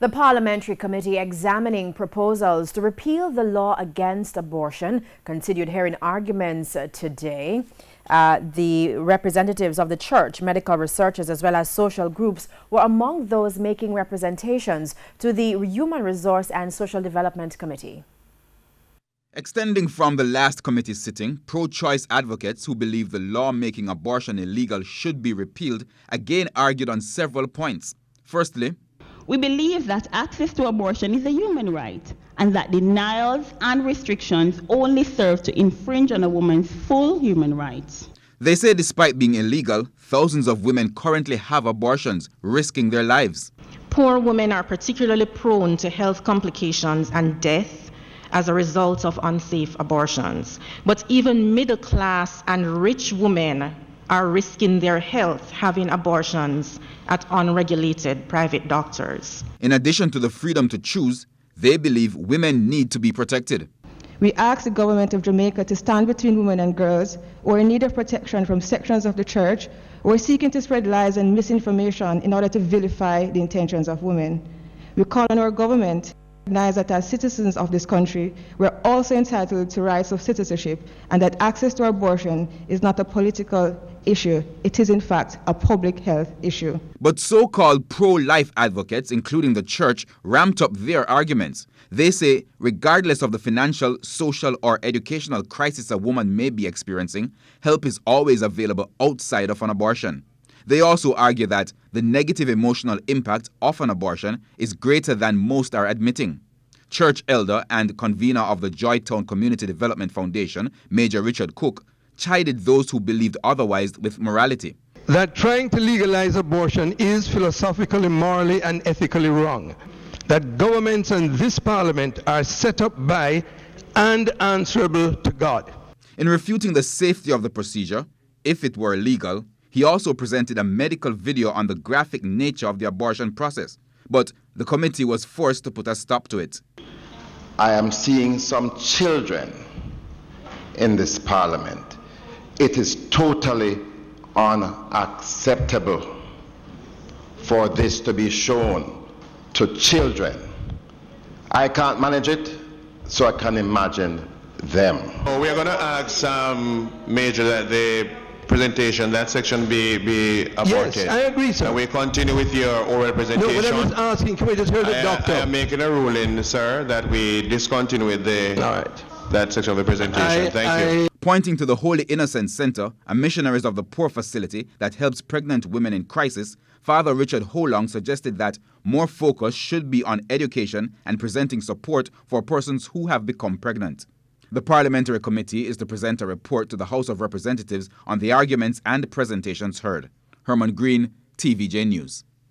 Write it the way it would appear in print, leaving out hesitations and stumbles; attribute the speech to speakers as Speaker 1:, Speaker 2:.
Speaker 1: The Parliamentary Committee examining proposals to repeal the law against abortion continued hearing arguments today. The representatives of the church, medical researchers, as well as social groups were among those making representations to the Human Resource and Social Development Committee.
Speaker 2: Extending from the last committee sitting, pro-choice advocates who believe the law making abortion illegal should be repealed again argued on several points. Firstly,
Speaker 3: we believe that access to abortion is a human right and that denials and restrictions only serve to infringe on a woman's full human rights.
Speaker 2: They say despite being illegal, thousands of women currently have abortions, risking their lives.
Speaker 4: Poor women are particularly prone to health complications and death as a result of unsafe abortions. But even middle class and rich women are risking their health having abortions at unregulated private doctors.
Speaker 2: In addition to the freedom to choose, they believe women need to be protected.
Speaker 5: We ask the government of Jamaica to stand between women and girls who are in need of protection from sections of the church who are seeking to spread lies and misinformation in order to vilify the intentions of women. We call on our government to recognize that as citizens of this country, we're also entitled to rights of citizenship and that access to abortion is not a political issue. It is in fact a public health issue.
Speaker 2: But so-called pro-life advocates, including the church, ramped up their arguments. They say regardless of the financial, social or educational crisis a woman may be experiencing, help is always available outside of an abortion. They also argue that the negative emotional impact of an abortion is greater than most are admitting. Church elder and convener of the Joytown Community Development Foundation, Major Richard Cook, chided those who believed otherwise with morality.
Speaker 6: That trying to legalize abortion is philosophically, morally and ethically wrong. That governments and this parliament are set up by and answerable to God.
Speaker 2: In refuting the safety of the procedure, if it were legal, he also presented a medical video on the graphic nature of the abortion process. But the committee was forced to put a stop to it.
Speaker 7: I am seeing some children in this parliament. It is totally unacceptable for this to be shown to children. I can't manage it, so I can imagine them.
Speaker 8: We are going to ask Major that the presentation, that section be aborted.
Speaker 6: Yes, I agree, sir.
Speaker 8: And we continue with your oral presentation.
Speaker 6: No, but I was asking, can we just hear the doctor?
Speaker 8: I am making a ruling, sir, that we discontinue with that section of the presentation. Thank you.
Speaker 2: Pointing to the Holy Innocents Center, a Missionaries of the Poor facility that helps pregnant women in crisis, Father Richard Holong suggested that more focus should be on education and presenting support for persons who have become pregnant. The Parliamentary Committee is to present a report to the House of Representatives on the arguments and presentations heard. Herman Green, TVJ News.